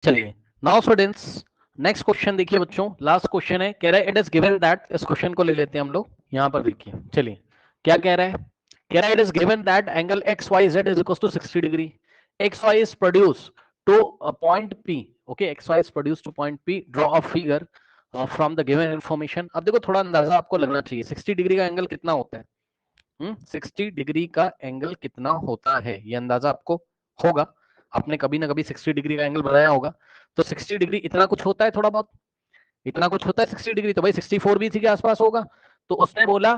चलिए now students, next question देखिए बच्चों, लास्ट क्वेश्चन है, कह रहा है इट इज गिवन दैट, इस क्वेश्चन को ले लेते हैं हम लोग, यहां पर देखिए। चलिए क्या कह रहा है, कह रहा है it is given that angle X Y Z is equal to 60 degree, X Y is produce to point P, okay, X Y is produce to point P, draw a figure from the given information. अब देखो थोड़ा अंदाजा आपको लगना चाहिए 60 degree का angle कितना होता है। 60 डिग्री का एंगल कितना होता है ये अंदाजा आपको होगा, आपने कभी ना कभी 60 डिग्री का एंगल बनाया होगा। तो 60 डिग्री इतना कुछ होता है, थोड़ा बहुत इतना कुछ होता है 60 डिग्री, तो भाई 64 भी इसी के आसपास होगा। तो उसने बोला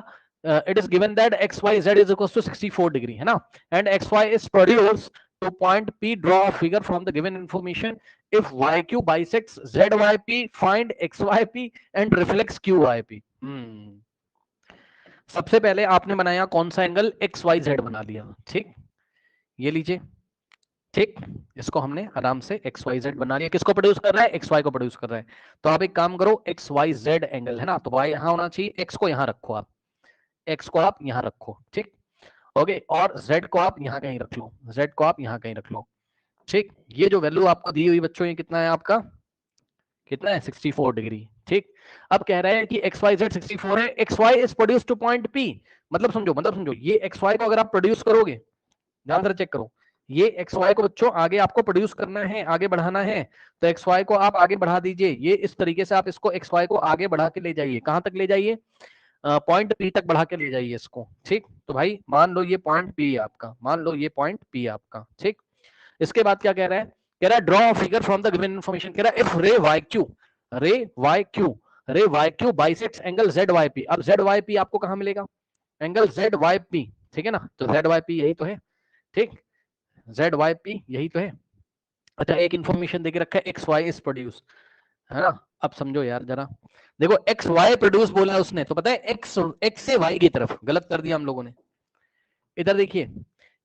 it is given that X Y Z is equal to 64 degree, है ना, and X Y is produce to point P, draw a figure from the given information, if Y Q bisects Z Y P, find X Y P and reflects Q Y P. सबसे पहले आपने बनाया कौन सा angle, X Y Z बना लिया, ठीक, ये लीजिए, ठीक, इसको हमने आराम से एक्स वाई जेड बना लिया, किसको प्रोड्यूस कर रहा है, एक्स वाई को प्रोड्यूस कर रहा है। तो आप एक काम करो, एक्स वाई जेड एंगल है ना, तो वाई यहां होना चाहिए, एक्स को यहां रखो आप, एक्स को आप यहां रखो, ठीक, ओके, और जेड को आप यहां कहीं रख लो, जेड को आप यहां कहीं रख लो, ठीक। ये जो वैल्यू आपको दी हुई बच्चों, ये कितना है आपका, कितना है 64 डिग्री, ठीक। अब कह रहे हैं कि एक्स वाई जेड 64 है, X Y is produce to point P, मतलब समझो ये एक्स वाई को अगर आप प्रोड्यूस करोगे, ध्यान से चेक करो, ये एक्स वाई को बच्चों आगे आपको प्रोड्यूस करना है, आगे बढ़ाना है, तो एक्स वाई को आप आगे बढ़ा दीजिए, ये इस तरीके से आप इसको एक्स वाई को आगे बढ़ा के ले जाइए, कहां तक ले जाइए, पॉइंट पी तक बढ़ा के ले जाइए इसको, ठीक। तो भाई मान लो ये पॉइंट पी है आपका, मान लो ये पॉइंट पी है आपका, ठीक। इसके बाद क्या कह रहा है, कह रहा है draw figure from the given information, कह रहा है if ray Y Q, ray Y Q, ray Y Q bisects angle Z Y P. अब जेड वाई पी आपको कहां मिलेगा, एंगल जेड वाई पी, ठीक है ना, तो जेड वाई पी यही तो है, ठीक, जेड वाई पी यही तो है। अच्छा एक इंफॉर्मेशन देके रखा है एक्स वाई इज प्रोड्यूस, है ना। अब समझो यार जरा, देखो एक्स वाई प्रोड्यूस बोला है उसने, तो पता है एक्स एक्स से वाई की तरफ गलत कर दिया हम लोगों ने, इधर देखिए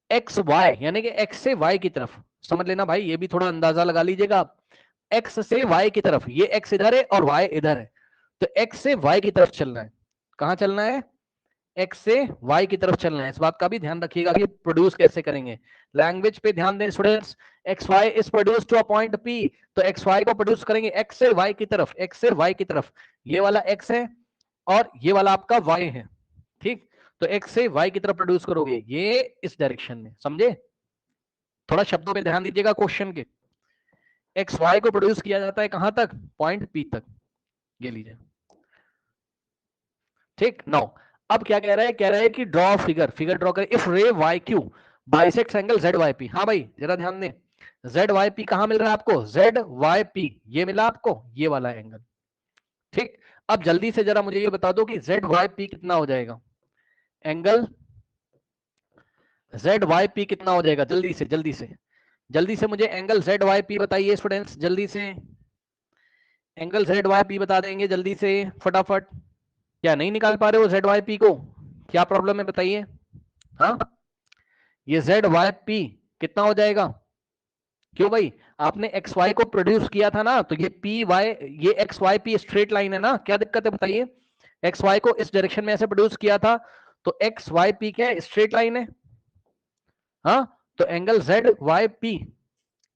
एक्स वाई यानी कि एक्स से वाई की तरफ, समझ लेना भाई, ये भी थोड़ा अंदाजा लगा लीजिएगा आप, एक्स से वाई की तरफ, ये एक्स इधर है और वाई इधर है, तो एक्स से वाई की तरफ चलना है, कहां चलना है, एक्स से वाई की तरफ चलना है। इस बात का भी ध्यान रखिएगा कि प्रोड्यूस कैसे करेंगे, लैंग्वेज पे ध्यान दें students, X Y is produce to a point P, तो एक्स वाई को प्रोड्यूस करेंगे एक्स से वाई की तरफ, एक्स से वाई की तरफ, ये वाला एक्स है और ये वाला आपका वाई है, ठीक। तो एक्स से वाई की तरफ प्रोड्यूस करोगे ये इस डायरेक्शन में, समझे, थोड़ा शब्दों पे ध्यान दीजिएगा क्वेश्चन के, एक्स वाई को प्रोड्यूस किया जाता है कहां तक, पॉइंट पी तक, ये लीजिए, ठीक। नाउ अब क्या कह रहा है, कह रहा है कि ड्रॉ फिगर, फिगर ड्रॉ करें, if ray Y Q bisects angle Z Y P. हाँ भाई जरा ध्यान दें, जेड वाई पी कहां मिल रहा है आपको, जेड वाई पी ये मिला आपको, ये वाला एंगल, ठीक। अब जल्दी से जरा मुझे ये बता दो कि जेड वाई पी कितना हो जाएगा, एंगल जेड वाई पी कितना हो जाएगा, जल्दी से जल्दी से जल्दी से मुझे एंगल जेड वाई पी बताइए स्टूडेंट्स, जल्दी से एंगल जेड वाई पी बता देंगे जल्दी से फटाफट, क्या नहीं निकाल पा रहे हो जेड वाई पी को, क्या प्रॉब्लम है बताइए, हाँ, ये जेड वाई पी कितना हो जाएगा, क्यों भाई, आपने एक्स वाई को प्रोड्यूस किया था ना, तो ये पी वाई, ये X Y P straight line है ना, क्या दिक्कत है बताइए, एक्स वाई को इस डायरेक्शन में ऐसे प्रोड्यूस किया था, तो एक्स वाई पी क्या है, स्ट्रेट लाइन है, हाँ, तो एंगल जेड वाई पी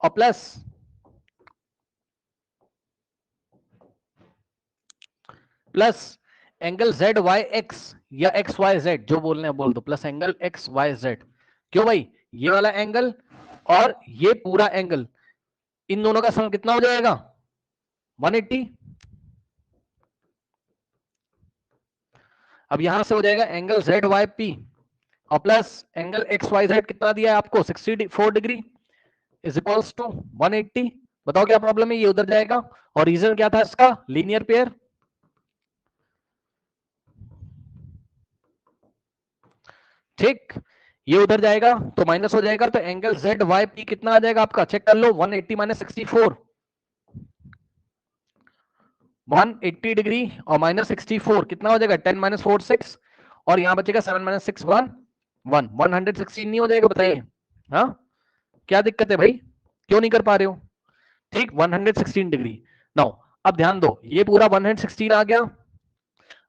और plus angle Z Y X या एक्स वाई जेड, जो बोलने हैं बोल दो, plus angle X Y Z, क्यों भाई, ये वाला एंगल और ये पूरा एंगल, इन दोनों का सम कितना हो जाएगा 180। अब यहां से हो जाएगा एंगल जेड वाई पी और plus angle X Y Z, कितना दिया है आपको 64 डिग्री, इज इक्वल्स टू 180। बताओ क्या प्रॉब्लम है, ये उधर जाएगा, और रीजन क्या था इसका, लीनियर पेयर, ठीक, ये उधर जाएगा तो माइनस हो जाएगा, तो एंगल जेड वाई पी कितना आ जाएगा आपका, चेक कर लो, 180 माइनस 64, 180 डिग्री और माइनस 64 कितना हो जाएगा, 10 माइनस 4 6, और यहां बचेगा 7 माइनस 6 1 1, 116 नहीं हो जाएगा बताइए, हाँ, क्या दिक्कत है भाई, क्यों नहीं कर पा रहे हो, ठीक, 116 डिग्री। नाउ अब ध्यान दो, ये पूरा 116 आ गया,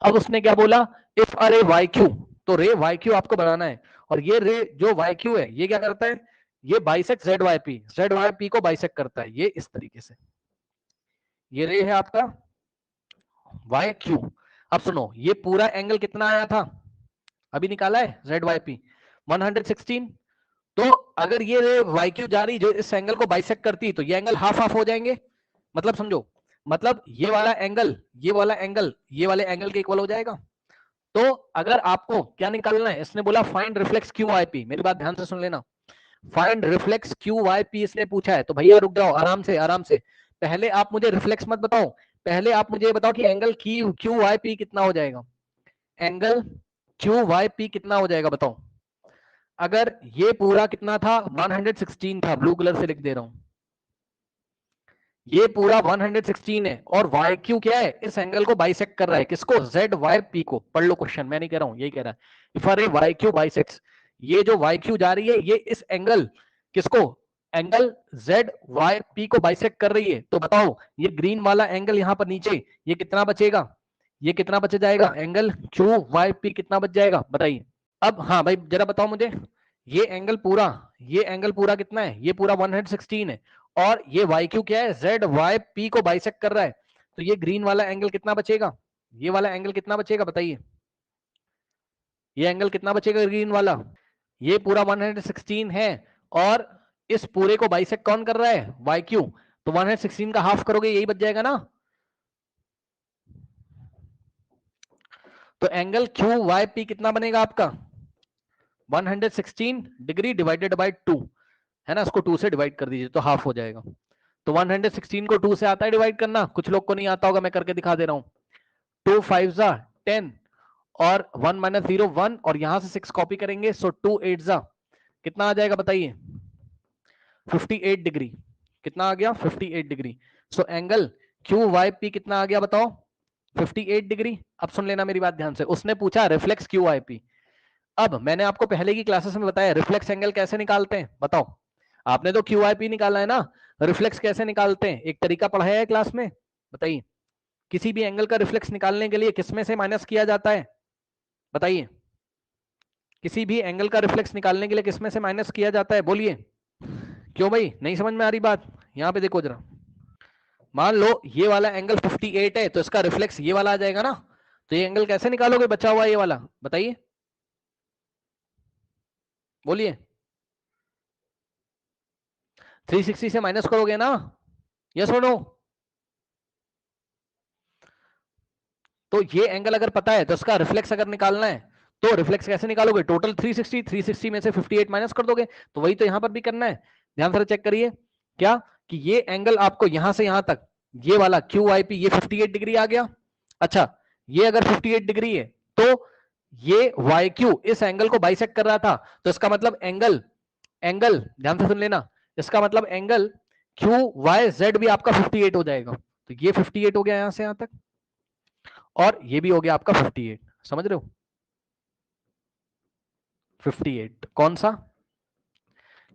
अब उसने क्या बोला, इफ अरे वाई क्यू, तो रे वाई क्यू आपको बनाना है, और ये रे जो वाई क्यू है ये क्या करता है, ये बाइसेक्ट जेड वाई पी को बाइसेक्ट करता है, ये इस तरीके से। ये रे है आपका वाई क्यू। अब सुनो, ये पूरा एंगल कितना आया था, अभी निकाला है, जेड वाई पी 116। तो अगर ये रे वाई क्यू जा रही जो इस एंगल को बाइसेक्ट करती, तो ये एंगल हाफ हाफ हो जाएंगे। मतलब समझो, मतलब ये वाला एंगल ये वाला एंगल ये वाले एंगल के इक्वल हो जाएगा। तो अगर आपको क्या निकालना है, इसने बोला find reflex Q Y P, मेरी बात ध्यान से सुन लेना, find reflex Q Y P इसने पूछा है। तो भैया रुक जाओ, आराम से आराम से, पहले आप मुझे रिफ्लेक्स मत बताओ, पहले आप मुझे बताओ कि एंगल क्यू वाई पी कितना हो जाएगा, एंगल क्यू वाई पी कितना हो जाएगा बताओ। अगर ये पूरा कितना था 116 था, ब्लू कलर से लिख दे रहा हूं, ये पूरा 116 है, और वाई क्यू क्या है, इस एंगल को बाइसेक्ट कर रहा है, किसको, जेड वाई पी को। पढ़ लो क्वेश्चन, मैं नहीं कह रहा हूं, यही कह रहा है, if a Y Q bisects, ये जो वाई क्यू जा रही है ये इस एंगल किसको, एंगल जेड वाई पी को बाइसेक्ट कर रही है। तो बताओ ये ग्रीन वाला एंगल यहां पर नीचे, ये कितना बचेगा, ये कितना बच जाएगा, एंगल क्यू वाई पी कितना बच जाएगा बताइए। अब हाँ भाई जरा बताओ मुझे, ये एंगल पूरा, ये एंगल पूरा कितना है, ये पूरा 116 है, और ये वाई क्यू क्या है, जेड वाई पी को बाइसेक्ट कर रहा है। तो ये ग्रीन वाला एंगल कितना बचेगा, ये वाला एंगल कितना बचेगा बताइए, ये एंगल कितना बचेगा ग्रीन वाला, ये पूरा 116 है, और इस पूरे को बाइसेक्ट कौन कर रहा है, वाई क्यू। तो 116 का हाफ करोगे यही बच जाएगा ना। तो एंगल क्यू वाई पी कितना बनेगा आपका, 116 डिग्री डिवाइडेड बाय 2, है ना, इसको 2 से डिवाइड कर दीजिए तो हाफ हो जाएगा। तो 116 को 2 से आता है डिवाइड करना, कुछ लोग को नहीं आता होगा, मैं करके दिखा दे रहा हूं। 2 5 10, और 1 माइनस 0 1, और यहां से 6 कॉपी करेंगे, सो 2 8 कितना आ जाएगा बताइए, 58 डिग्री। कितना आ गया, 58 degree. So angle Q Y P कितना आ गया बताओ, 58 डिग्री। अब सुन लेना मेरी बात ध्यान से, उसने पूछा रिफ्लेक्स क्यू वाई पी। अब मैंने आपको पहले की क्लासेस में बताया रिफ्लेक्स एंगल कैसे निकालते हैं, बताओ। आपने तो क्यू आई पी निकाला है ना, रिफ्लेक्स कैसे निकालते हैं, एक तरीका पढ़ाया है क्लास में, बताइए। किसी भी एंगल का रिफ्लेक्स निकालने के लिए किसमें से माइनस किया जाता है, बताइए। किसी भी एंगल का रिफ्लेक्स निकालने के लिए किसमें से माइनस किया जाता है, बोलिए। क्यों भाई, नहीं समझ में आ रही बात, यहां पे देखो जरा। मान लो ये वाला एंगल 58 है, तो इसका रिफ्लेक्स ये वाला आ जाएगा ना। तो ये एंगल कैसे निकालोगे बचा हुआ ये वाला, बताइए, बोलिए। 360 से माइनस करोगे ना, यस और नो। तो ये एंगल अगर पता है तो इसका रिफ्लेक्स अगर निकालना है, तो रिफ्लेक्स कैसे निकालोगे, टोटल 360 में से 58 माइनस कर दोगे। तो वही तो यहां पर भी करना है, ध्यान से चेक करिए क्या, कि ये एंगल आपको यहां से यहां तक, ये वाला क्यू आई पी, ये 58 डिग्री आ गया। अच्छा, ये अगर 58 डिग्री है, तो ये वाई क्यू इस एंगल को बाइसेक्ट कर रहा था, तो इसका मतलब एंगल, एंगल ध्यान से सुन लेना, इसका मतलब एंगल क्यू वाई जेड भी आपका 58 हो जाएगा। तो ये 58 हो गया यहां से यहां तक, और ये भी हो गया आपका 58, समझ रहे हो, 58 कौन सा,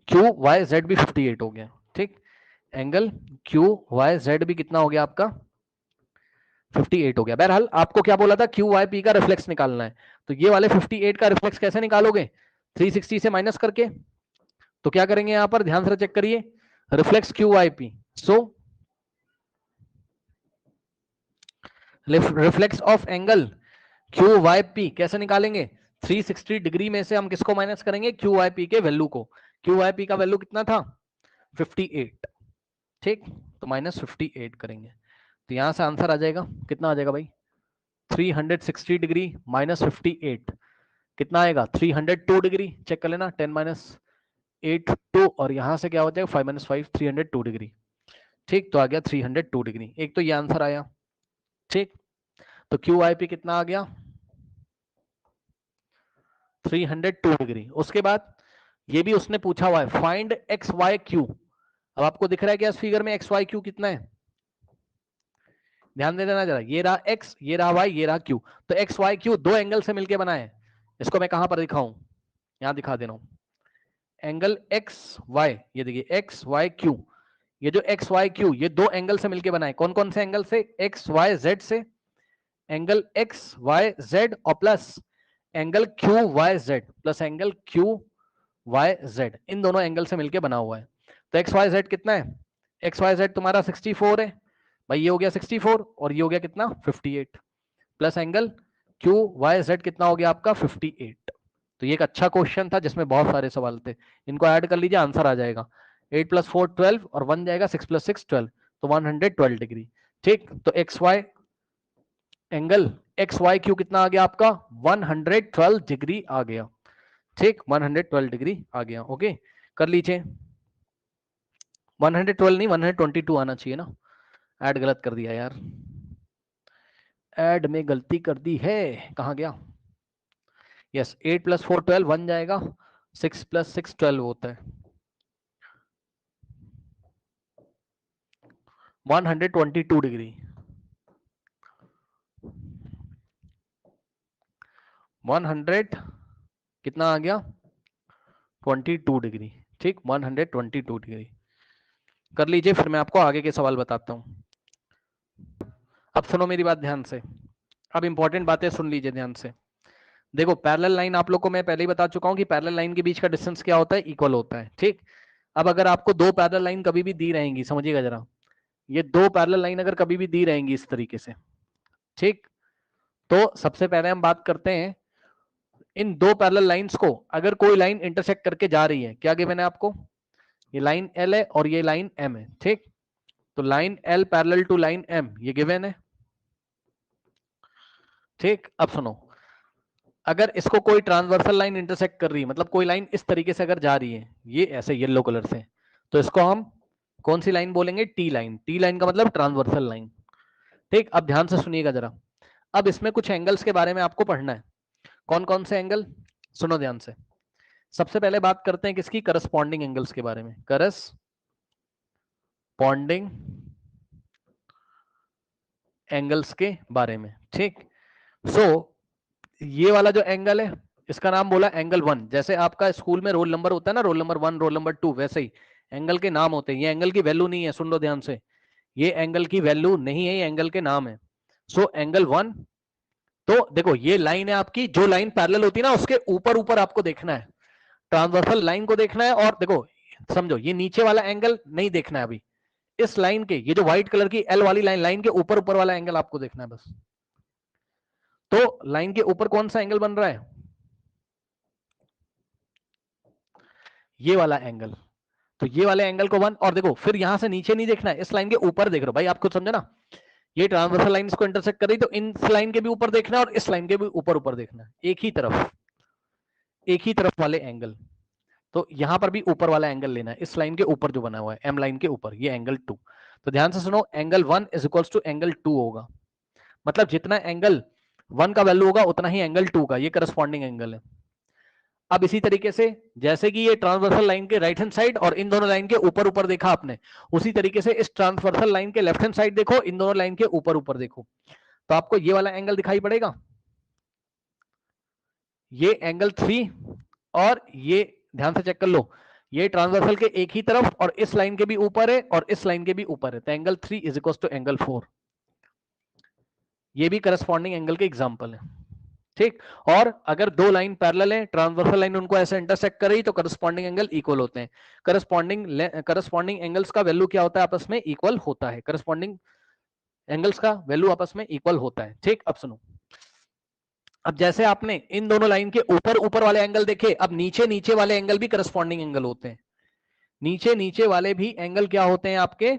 क्यू वाई जेड भी 58 हो गया, ठीक। एंगल क्यू वाई जेड भी कितना हो गया आपका, 58 हो गया। बहरहाल आपको क्या बोला था, क्यू वाई पी का रिफ्लेक्स निकालना है, तो ये वाले 58 का रिफ्लेक्स कैसे निकालोगे, 360 से माइनस करके। तो क्या करेंगे यहां पर, ध्यान से चेक करिए, reflex Q Y P, so reflex of angle Q Y P कैसे निकालेंगे, 360 डिग्री में से हम किसको माइनस करेंगे, क्यू वाई पी के वैल्यू को। क्यू वाई पी का वैल्यू कितना था, 58, ठीक। तो माइनस 58 करेंगे, तो यहां से आंसर आ जाएगा, कितना आ जाएगा भाई, 360 डिग्री माइनस 58 कितना आएगा, 302 डिग्री। चेक कर लेना, 10 माइनस 8 2, और यहां से क्या हो जाएगा 5 माइनस 5, 302 डिग्री, ठीक। तो आ गया 302 डिग्री, एक तो ये आंसर आया, ठीक। तो क्यू आई पी कितना आ गया, 302 डिग्री। उसके बाद ये भी उसने पूछा हुआ है, फाइंड एक्स वाई क्यू। अब आपको दिख रहा है क्या इस फिगर में एक्स वाई क्यू कितना है, ध्यान दे देना जरा, ये रहा एक्स, ये रहा वाई, ये रहा क्यू। तो एक्स वाई क्यू दो एंगल से मिलकर बना है, इसको मैं कहां पर दिखाऊं, यहां दिखा दे रहा हूं, एंगल एक्स वाई, ये देखिए एक्स वाई क्यू, ये जो एक्स वाई क्यू ये दो एंगल से मिलकर बना है। कौन कौन से एंगल से, एक्स वाई जेड से, एंगल एक्स वाई जेड, और plus angle Q Y Z, plus angle Q Y Z, इन दोनों एंगल से मिलकर बना हुआ है। तो एक्स वाई जेड कितना है, एक्स वाई जेड तुम्हारा 64 है भाई, ये हो गया 64 और ये हो गया कितना 58, plus angle Q Y Z कितना हो गया आपका 58। तो ये एक अच्छा क्वेश्चन था जिसमें बहुत सारे सवाल थे, इनको ऐड कर लीजिए आंसर आ जाएगा। 8 + 4 12 और 1 जाएगा, 6 + 6 12, तो 112 डिग्री। ठीक, तो X Y angle X Y Q कितना आ गया आपका 112 डिग्री आ गया। ठीक, 112 डिग्री आ गया। ओके, कर लीजिए। 112 नहीं 122 आना चाहिए ना, ऐड गलत कर दिया यार, ऐड में गलती कर दी है, कहां गया। यस, 8 + 4 12 1 जाएगा, 6 + 6 12 होता है, 122 डिग्री। 100 कितना आ गया 22 डिग्री। ठीक, 122 डिग्री कर लीजिए, फिर मैं आपको आगे के सवाल बताता हूं। अब सुनो मेरी बात ध्यान से, अब इंपॉर्टेंट बातें सुन लीजिए ध्यान से। देखो पैरेलल लाइन आप लोग को मैं पहले ही बता चुका हूं कि पैरेलल लाइन के बीच का डिस्टेंस क्या होता है, इक्वल होता है। ठीक, अब अगर आपको दो पैरेलल लाइन कभी भी दी रहेंगी, समझिएगा जरा, ये दो पैरेलल लाइन अगर कभी भी दी रहेंगी इस तरीके से, ठीक, तो सबसे पहले हम बात करते हैं इन दो पैरेलल लाइंस को, अगर कोई लाइन इंटरसेक्ट करके जा रही है, क्या गिवन है आपको, ये लाइन एल है और ये लाइन एम है। ठीक, तो line L parallel to line M ये गिवन है। ठीक, अब सुनो, अगर इसको कोई ट्रांसवर्सल लाइन इंटरसेक्ट कर रही है, मतलब कोई लाइन इस तरीके से अगर जा रही है, ये ऐसे येलो कलर से, तो इसको हम कौन सी लाइन बोलेंगे, टी लाइन। टी लाइन का मतलब ट्रांसवर्सल लाइन। ठीक, अब ध्यान से सुनिएगा जरा, अब इसमें कुछ एंगल्स के बारे में आपको पढ़ना है। कौन कौन से एंगल, सुनो ध्यान से। सबसे पहले बात करते हैं किसकी, करस्पॉन्डिंग एंगल्स के बारे में, करस्पॉन्डिंग एंगल्स के बारे में। ठीक, सो ये वाला जो एंगल है इसका नाम बोला एंगल 1, जैसे आपका स्कूल में रोल नंबर होता है ना, रोल नंबर 1 रोल नंबर 2, वैसे ही एंगल के नाम होते हैं। ये एंगल की वैल्यू नहीं है, सुन लो ध्यान से, ये एंगल की वैल्यू नहीं है, ये एंगल के नाम है। सो एंगल 1, तो देखो ये लाइन है आपकी, जो लाइन पैरेलल होती है ना उसके ऊपर ऊपर आपको देखना है, ट्रांसवर्सल लाइन को देखना है। और देखो समझो, ये नीचे वाला एंगल नहीं देखना है अभी, इस लाइन के, ये जो व्हाइट कलर की एल वाली लाइन, लाइन के ऊपर ऊपर वाला एंगल आपको देखना है बस। तो लाइन के ऊपर कौन सा एंगल बन रहा है, ये वाला एंगल। तो ये वाले एंगल को 1, और देखो फिर यहां से नीचे नहीं देखना है, इस लाइन के ऊपर देख रहे हो भाई, आप खुद समझे ना, ये ट्रांसवर्सल लाइन इसको इंटरसेक्ट कर रही, तो इन लाइन के भी ऊपर देखना है और इस लाइन के भी ऊपर ऊपर देखना है, एक ही तरफ वाले एंगल। तो यहां पर भी ऊपर वाला एंगल लेना है, इस लाइन के ऊपर जो बना हुआ है एम लाइन के ऊपर, ये एंगल 2। तो ध्यान से सुनो, angle 1 is equals to angle 2 होगा, मतलब जितना एंगल 1 का वैल्यू होगा उतना ही एंगल 2 का, ये करस्पॉन्डिंग एंगल है। अब इसी तरीके से जैसे कि ये ट्रांसवर्सल लाइन के राइट हैंड साइड और इन दोनों लाइन के ऊपर ऊपर देखा आपने, उसी तरीके से इस ट्रांसवर्सल लाइन के लेफ्ट हैंड साइड देखो, इन दोनों लाइन के ऊपर ऊपर देखो, तो आपको ये वाला एंगल दिखाई पड़ेगा, ये एंगल 3, और ये ध्यान से चेक कर लो, ये ट्रांसवर्सल के एक ही तरफ और इस लाइन के भी ऊपर है और इस लाइन के भी ऊपर है, तो angle 3 is equal to angle 4। ये भी करस्पॉन्डिंग एंगल के एग्जांपल है। ठीक, और अगर दो लाइन पैरेलल है, ट्रांसवर्सल लाइन उनको ऐसे इंटरसेक्ट कर रही, तो करस्पॉन्डिंग एंगल इक्वल होते हैं। करस्पॉन्डिंग एंगल्स का वैल्यू क्या होता है, आपस में इक्वल होता है, करस्पॉन्डिंग एंगल्स का वैल्यू आपस में इक्वल होता है। ठीक, अब सुनो, अब जैसे आपने इन दोनों लाइन के ऊपर ऊपर वाले एंगल देखे, अब नीचे नीचे वाले एंगल भी करस्पॉन्डिंग एंगल होते हैं, नीचे नीचे वाले भी एंगल क्या होते हैं आपके,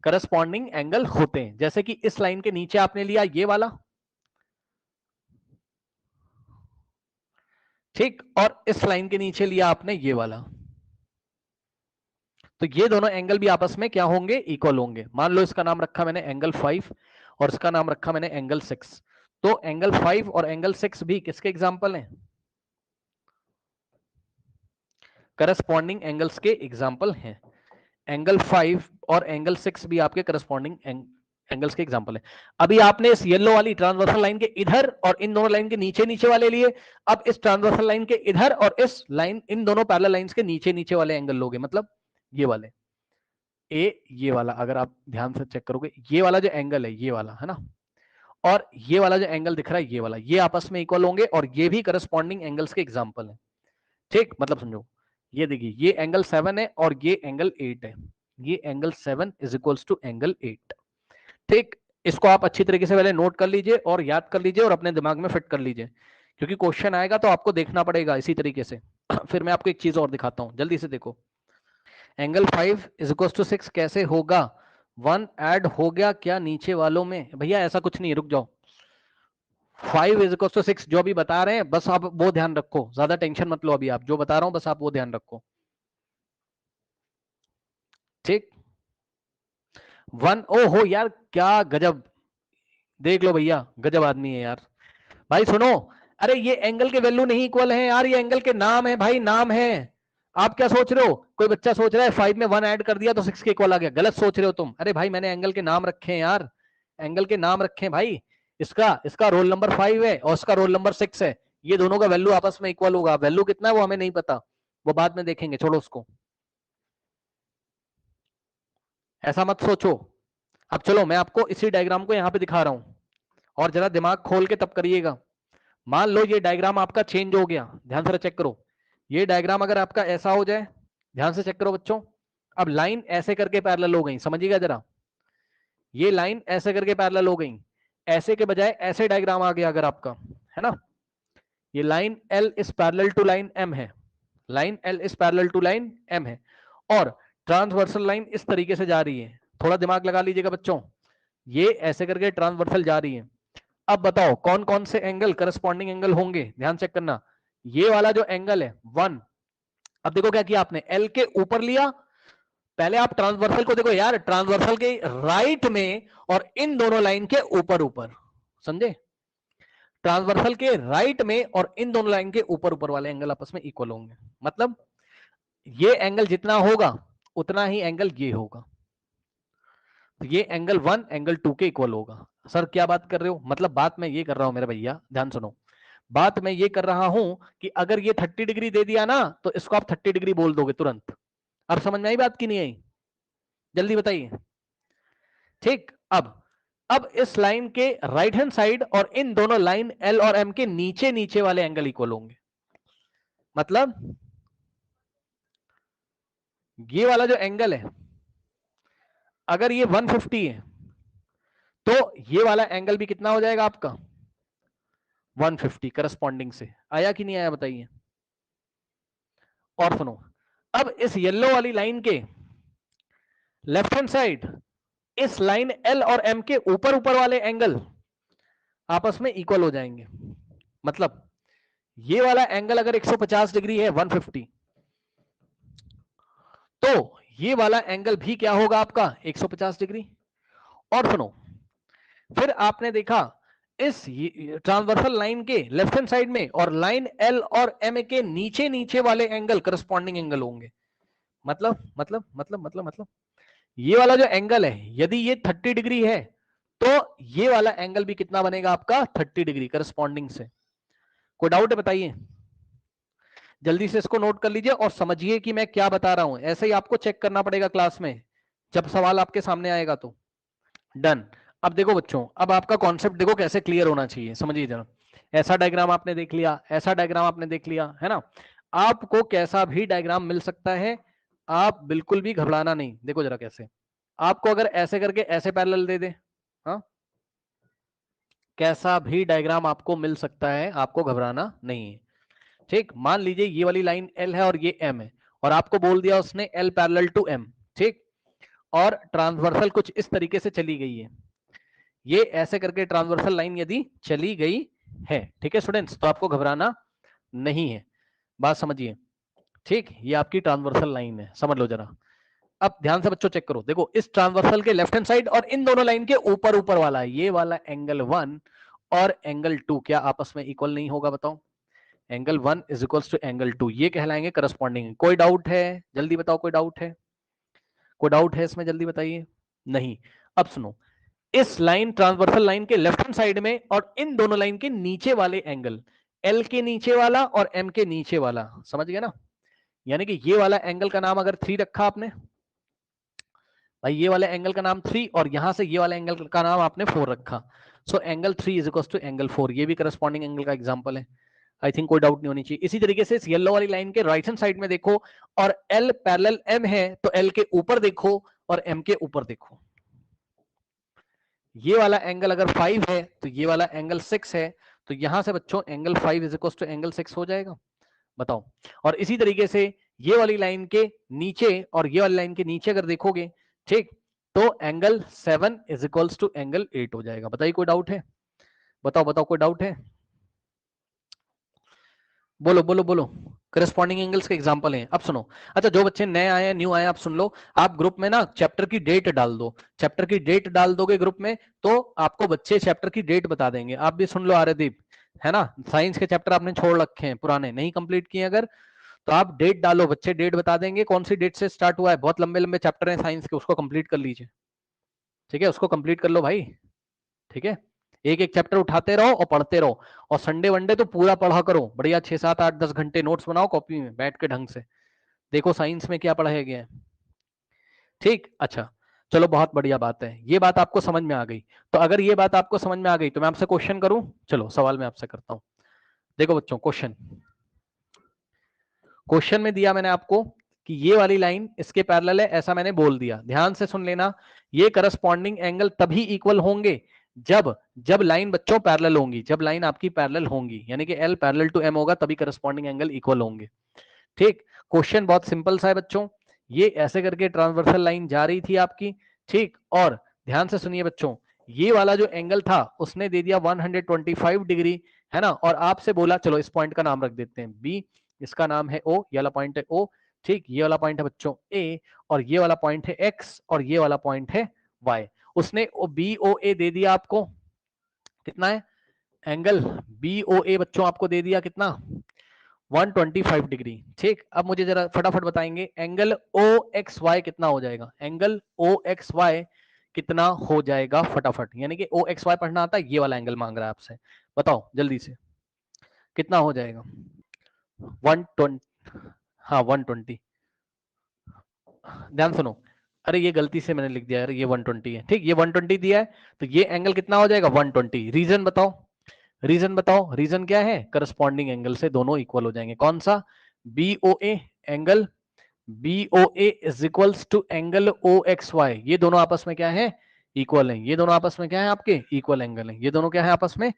करस्पॉन्डिंग एंगल होते हैं। जैसे कि इस लाइन के नीचे आपने लिया ये वाला, ठीक, और इस लाइन के नीचे लिया आपने ये वाला, तो ये दोनों एंगल भी आपस में क्या होंगे, इक्वल होंगे। मान लो इसका नाम रखा मैंने एंगल 5 और इसका नाम रखा मैंने एंगल 6, तो एंगल 5 और एंगल 6 भी किसके एग्जाम्पल हैं, करस्पॉन्डिंग एंगल्स के एग्जाम्पल हैं। एंगल 5 और एंगल 6 भी आपके करस्पॉन्डिंग एंगल्स के एग्जांपल है। अभी आपने इस येलो वाली ट्रांसवर्सल लाइन के इधर और इन दोनों लाइन के नीचे नीचे वाले लिए, अब इस ट्रांसवर्सल लाइन के इधर और इस लाइन, इन दोनों पैरेलल लाइंस के नीचे नीचे वाले एंगल लोगे, मतलब ये वाले ये वाला, अगर आप ध्यान से चेक करोगे, ये वाला जो एंगल है ये वाला है ना, और ये वाला जो एंगल दिख रहा है ये वाला, ये आपस में इक्वल होंगे और ये भी करस्पॉन्डिंग एंगल्स के एग्जाम्पल है। ठीक, मतलब समझो, ये देखिए ये एंगल 7 है और ये एंगल 8 है, ये angle 7 is equals to angle 8। ठीक, इसको आप अच्छी तरीके से पहले नोट कर लीजिए और याद कर लीजिए और अपने दिमाग में फिट कर लीजिए, क्योंकि क्वेश्चन आएगा तो आपको देखना पड़ेगा इसी तरीके से। फिर मैं आपको एक चीज और दिखाता हूं, जल्दी से देखो। एंगल 5 इज इक्वल्स टू 6 कैसे होगा? 1 ऐड हो गया क्या नीचे वालों में? भैया ऐसा कुछ नहीं, रुक जाओ। 5 इज इक्वल्स टू 6 जो अभी बता रहे हैं बस आप वो ध्यान रखो, ज्यादा टेंशन मत लो, अभी आप जो बता रहा हूं बस आप वो ध्यान रखो। ठीक, 1, ओ हो यार क्या गजब, देख लो भैया गजब आदमी है यार। भाई सुनो, अरे ये एंगल के वैल्यू नहीं इक्वल है यार, ये एंगल के नाम है भाई, नाम है। आप क्या सोच रहे हो, कोई बच्चा सोच रहा है 5 में 1 ऐड कर दिया तो 6 के इक्वल आ गया, गलत सोच रहे हो तुम। अरे भाई मैंने एंगल के नाम रखे हैं यार, एंगल के नाम रखे हैं भाई। इसका इसका रोल नंबर 5 है और इसका रोल नंबर 6 है, ये दोनों का वैल्यू आपस में इक्वल होगा। वैल्यू कितना है वो हमें नहीं पता, वो बाद में देखेंगे, छोड़ो उसको, ऐसा मत सोचो। अब चलो मैं आपको इसी डायग्राम को यहां पे दिखा रहा हूं और जरा दिमाग खोल के तब करिएगा। मान लो ये डायग्राम आपका चेंज हो गया, ध्यान से चेक करो। ये डायग्राम अगर आपका ऐसा हो जाए, ध्यान से चेक करो बच्चों। अब लाइन ऐसे करके पैरेलल हो गई, समझिएगा जरा। ये लाइन ऐसे करके पैरेलल हो गई, ऐसे के बजाय ऐसे डायग्राम आ गया अगर आपका, है ना। ये line L is parallel to line M है, line L is parallel to line M है, और ट्रांसवर्सल लाइन इस तरीके से जा रही है। थोड़ा दिमाग लगा लीजिएगा बच्चों, ये ऐसे करके ट्रांसवर्सल जा रही है। अब बताओ कौन कौन से एंगल करस्पॉन्डिंग एंगल होंगे, ध्यान चेक करना। ये वाला जो एंगल है 1, अब देखो क्या किया आपने, एल के ऊपर लिया। पहले आप ट्रांसवर्सल को देखो यार, ट्रांसवर्सल के राइट में और इन दोनों लाइन के ऊपर ऊपर, समझे। ट्रांसवर्सल के राइट में और इन दोनों लाइन के ऊपर ऊपर वाले एंगल आपस में इक्वल होंगे, मतलब ये एंगल जितना होगा उतना ही एंगल ये होगा। तो ये एंगल 1 एंगल 2 के इक्वल होगा। सर क्या बात कर रहे हो, मतलब बात मैं ये कर रहा हूं मेरे भैया, ध्यान सुनो। बात मैं ये कर रहा हूं कि अगर ये 30 डिग्री दे दिया ना तो इसको आप 30 डिग्री बोल दोगे तुरंत। अब समझ में आई बात की नहीं आई, जल्दी बताइए। ठीक, अब इस लाइन के राइट हैंड साइड और इन दोनों लाइन एल और एम के नीचे नीचे वाले एंगल इक्वल होंगे। मतलब ये वाला जो एंगल है अगर ये 150 है तो ये वाला एंगल भी कितना हो जाएगा आपका 150 करस्पॉन्डिंग से। आया कि नहीं आया बताइए। और सुनो, अब इस येलो वाली लाइन के लेफ्ट हैंड साइड इस लाइन एल और एम के ऊपर ऊपर वाले एंगल आपस में इक्वल हो जाएंगे। मतलब ये वाला एंगल अगर 150 डिग्री है 150, तो ये वाला एंगल भी क्या होगा आपका 150 डिग्री। और सुनो, फिर आपने देखा इस ट्रांसवर्सल लाइन के लेफ्ट हैंड साइड में और लाइन एल और एम के नीचे नीचे वाले एंगल करस्पॉन्डिंग एंगल होंगे। मतलब ये वाला जो एंगल है यदि ये 30 डिग्री है तो ये वाला एंगल भी कितना बनेगा आपका 30 डिग्री करस्पॉन्डिंग से। कोई डाउट है बताइए, जल्दी से इसको नोट कर लीजिए और समझिए कि मैं क्या बता रहा हूं। ऐसे ही आपको चेक करना पड़ेगा क्लास में जब सवाल आपके सामने आएगा तो। डन। अब देखो बच्चों, अब आपका कॉन्सेप्ट देखो कैसे क्लियर होना चाहिए, समझिए जरा। ऐसा डायग्राम आपने देख लिया, ऐसा डायग्राम आपने देख लिया, है ना। आपको कैसा भी डायग्राम मिल सकता है, आप बिल्कुल भी घबराना नहीं। देखो जरा कैसे, आपको अगर ऐसे करके ऐसे पैरेलल दे दे, हाँ, कैसा भी डायग्राम आपको मिल सकता है, आपको घबराना नहीं है। ठीक, मान लीजिए ये वाली लाइन एल है और ये एम है और आपको बोल दिया उसने एल पैरेलल टू एम, ठीक, और ट्रांसवर्सल कुछ इस तरीके से चली गई है। ये ऐसे करके ट्रांसवर्सल लाइन यदि चली गई है, ठीक है स्टूडेंट्स, तो आपको घबराना नहीं है, बात समझिए। ठीक, ये आपकी ट्रांसवर्सल लाइन है, समझ लो जरा। अब ध्यान से बच्चों चेक करो, देखो इस ट्रांसवर्सल के लेफ्ट हैंड साइड और इन दोनों लाइन के ऊपर ऊपर वाला ये वाला एंगल 1 और एंगल 2 क्या आपस में इक्वल नहीं होगा बताओ। Angle 1 is equals to angle 2, ये कहलाएंगे करस्पॉन्डिंग। कोई डाउट है, जल्दी बताओ, कोई डाउट है, कोई डाउट है इसमें, जल्दी बताइए। नहीं। अब सुनो, इस लाइन ट्रांसवर्सल लाइन के लेफ्ट हैंड साइड में और इन दोनों लाइन के नीचे वाले एंगल, एल के नीचे वाला और एम के नीचे वाला, समझ गए ना। यानी कि ये वाला एंगल का नाम अगर 3 रखा आपने, भाई ये वाले एंगल का नाम 3 और यहां से ये वाले एंगल का नाम आपने 4 रखा, so angle 3 is equal to angle 4, ये भी करस्पॉन्डिंग एंगल का एग्जांपल है। आई थिंक कोई डाउट नहीं होनी चाहिए। इसी तरीके से इस येलो वाली लाइन के राइट हैंड साइड में देखो और L पैरेलल M है तो L के ऊपर देखो और M के ऊपर देखो। ये वाला एंगल अगर 5 है तो ये वाला एंगल 6 है, तो यहां से बच्चों angle 5 is equal to angle 6 हो जाएगा। बताओ। और इसी तरीके से ये वाली लाइन के नीचे और ये वाली लाइन के नीचे अगर देखोगे, ठीक, तो angle 7 is equals to angle 8 हो जाएगा। बताइए कोई डाउट है? बताओ बताओ कोई डाउट है? बोलो बोलो बोलो। करस्पॉन्डिंग एंगल्स के एग्जांपल हैं। अब सुनो, अच्छा जो बच्चे नए आए हैं, न्यू आए, आप सुन लो, आप ग्रुप में ना चैप्टर की डेट डाल दो। चैप्टर की डेट डाल दोगे ग्रुप में तो आपको बच्चे चैप्टर की डेट बता देंगे। आप भी सुन लो आर्यदीप, है ना, साइंस के चैप्टर आपने छोड़ रखे हैं, पुराने नहीं कंप्लीट किए अगर, तो आप डेट डालो, बच्चे डेट बता देंगे कौन सी डेट से स्टार्ट हुआ है। बहुत लंबे लंबे चैप्टर हैं साइंस के, उसको कंप्लीट कर लीजिए। ठीक है, उसको कंप्लीट कर लो भाई। ठीक है, एक एक चैप्टर उठाते रहो और पढ़ते रहो, और संडे वनडे तो पूरा पढ़ा करो बढ़िया, 6 7 8 10 घंटे नोट्स बनाओ कॉपी में बैठ के ढंग से, देखो साइंस में क्या पढ़ाया गया है। ठीक, अच्छा चलो, बहुत बढ़िया बात है, ये बात आपको समझ में आ गई। तो अगर ये बात आपको समझ में आ गई तो मैं आपसे क्वेश्चन करूं। चलो सवाल मैं आपसे करता हूं। देखो बच्चों, क्वेश्चन क्वेश्चन में दिया मैंने आपको कि ये वाली लाइन इसके पैरेलल है, ऐसा मैंने बोल दिया। ध्यान से सुन लेना, ये करस्पॉन्डिंग एंगल तभी इक्वल होंगे जब जब लाइन बच्चों पैरेलल होंगी, जब लाइन आपकी पैरेलल होंगी, यानी कि L पैरेलल टू M होगा तभी करस्पॉन्डिंग एंगल इक्वल होंगे। ठीक, क्वेश्चन बहुत सिंपल सा है बच्चों, ये ऐसे करके ट्रांसवर्सल लाइन जा रही थी आपकी। ठीक, और ध्यान से सुनिए बच्चों, ये वाला जो एंगल था उसने दे दिया 125 डिग्री, है ना, और आपसे बोला चलो इस पॉइंट का नाम रख देते हैं B, इसका नाम है O, ये वाला पॉइंट है O। ठीक, ये वाला पॉइंट है बच्चों A, और ये वाला पॉइंट है X, और ये वाला पॉइंट है Y। उसने BOA दे दिया आपको, कितना है एंगल BOA बच्चों, आपको दे दिया कितना, 125 डिग्री। ठीक, अब मुझे जरा फटाफट बताएंगे एंगल OXY कितना हो जाएगा, एंगल OXY कितना हो जाएगा फटाफट, यानी कि OXY पढ़ना आता है, ये वाला एंगल मांग रहा है आपसे, बताओ जल्दी से कितना हो जाएगा। 120, हाँ 120, ध्यान सुनो, अरे ये गलती से मैंने लिख दिया यार, ये 120 है। ठीक, ये 120 दिया है, तो ये एंगल कितना हो जाएगा 120। रीजन बताओ, रीजन बताओ, रीजन क्या है, करस्पॉन्डिंग एंगल से दोनों इक्वल हो जाएंगे। कौन सा, BOA, angle BOA is equals to angle OXY, ये दोनों आपस में क्या है, इक्वल हैं। ये दोनों आपस में क्या है, आपके इक्वल एंगल हैं। ये दोनों क्या है आपस में,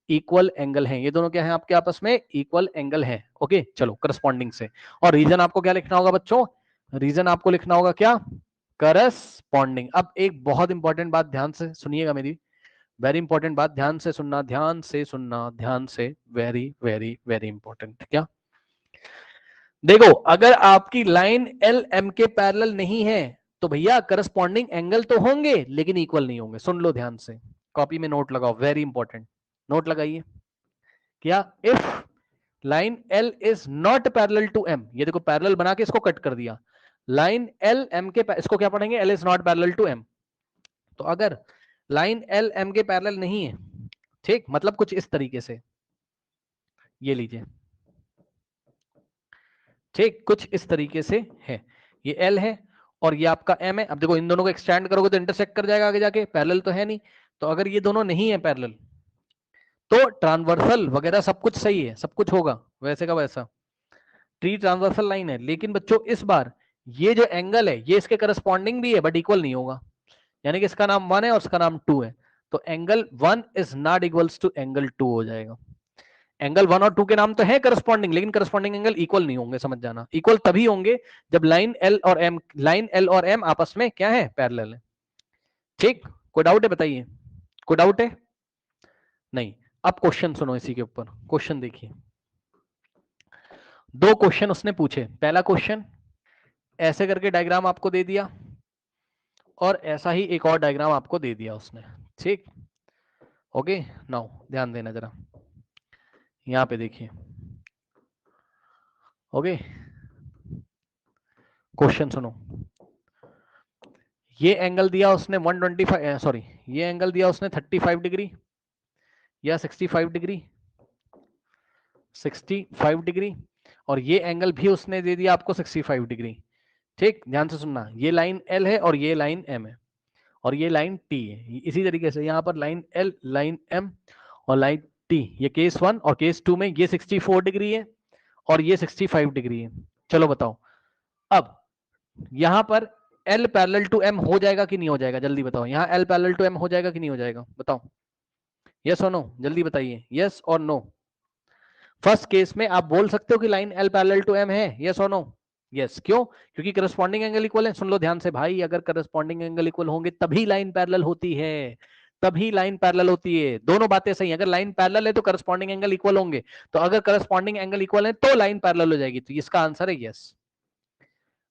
इक्वल एंगल हैं। ये दोनों क्या है आपके आपस में, इक्वल एंगल हैं। ओके चलो, करस्पॉन्डिंग से। और रीजन आपको क्या लिखना होगा बच्चों, रीजन आपको लिखना होगा क्या, करस्पॉन्डिंग। अब एक बहुत इंपॉर्टेंट बात ध्यान से सुनिएगा मेरी, वेरी इंपॉर्टेंट बात, ध्यान से सुनना, ध्यान से सुनना, ध्यान से, वेरी वेरी वेरी इंपॉर्टेंट। क्या, देखो अगर आपकी लाइन एल एम के पैरेलल नहीं है तो भैया करस्पॉन्डिंग एंगल तो होंगे लेकिन इक्वल नहीं होंगे। सुन लो ध्यान से, कॉपी में नोट लगाओ, वेरी इंपॉर्टेंट, नोट लगाइए। क्या, if line L is not parallel to M, ये देखो पैरेलल बना के इसको कट कर दिया, लाइन एल एम के, इसको क्या पढ़ेंगे, L is not parallel to M. तो अगर लाइन एल एम के पैरेलल नहीं है, ठीक, मतलब कुछ इस तरीके से, ये लीजिए, ठीक, कुछ इस तरीके से है, ये एल है और ये आपका एम है। अब देखो इन दोनों को एक्सटेंड करोगे तो इंटरसेक्ट कर जाएगा आगे जाके, पैरेलल तो है नहीं। तो अगर ये दोनों नहीं है पैरेलल तो ट्रांसवर्सल वगैरह सब कुछ सही है, सब कुछ होगा वैसे का वैसा, ट्री ट्रांसवर्सल लाइन है। लेकिन बच्चों इस बार ये जो एंगल है ये इसके करस्पॉन्डिंग भी है बट इक्वल नहीं होगा, यानी कि इसका नाम 1 है और इसका नाम 2 है, तो angle 1 is not equals to angle 2 हो जाएगा। एंगल 1 और 2 के नाम तो है करस्पॉन्डिंग, लेकिन करस्पॉन्डिंग एंगल इक्वल नहीं होंगे, समझ जाना। इक्वल तभी होंगे जब लाइन एल और एम आपस में क्या है, पैरेलल है। ठीक, कोई डाउट है बताइए, कोई डाउट है? नहीं। अब क्वेश्चन सुनो, इसी के ऊपर क्वेश्चन देखिए। दो क्वेश्चन उसने पूछे। पहला क्वेश्चन ऐसे करके डायग्राम आपको दे दिया और ऐसा ही एक और डायग्राम आपको दे दिया उसने। ठीक, ओके, नाउ ध्यान देना जरा, यहां पे देखिए। ओके, क्वेश्चन सुनो, ये एंगल दिया उसने 125, सॉरी, ये एंगल दिया उसने 35 डिग्री या 65 डिग्री, 65 डिग्री, और ये एंगल भी उसने दे दिया आपको 65 डिग्री। ठीक, ध्यान से सुनना, ये लाइन एल है और ये लाइन एम है और ये लाइन टी है। इसी तरीके से यहाँ पर लाइन एल, लाइन एम और लाइन टी, ये केस 1 और केस 2 में ये 64 डिग्री है और ये 65 डिग्री है। चलो बताओ, अब यहां पर L पैरेलल टू M हो जाएगा कि नहीं हो जाएगा, जल्दी बताओ। यहाँ L पैरेलल टू M हो जाएगा कि नहीं हो जाएगा, बताओ। यस और नो, जल्दी बताइए, यस और नो। फर्स्ट केस में आप बोल सकते हो कि line L parallel to M है, यस और नो। यस, क्यों? क्योंकि करस्पॉन्डिंग एंगल इक्वल है। सुन लो ध्यान से भाई, अगर करस्पॉन्डिंग एंगल इक्वल होंगे तभी लाइन पैरेलल होती है, तभी लाइन पैरेलल होती है। दोनों बातें सही है, अगर लाइन पैरेलल है तो करस्पॉन्डिंग एंगल इक्वल होंगे, तो अगर करस्पॉन्डिंग एंगल इक्वल है तो लाइन पैरेलल हो जाएगी। तो इसका आंसर है यस।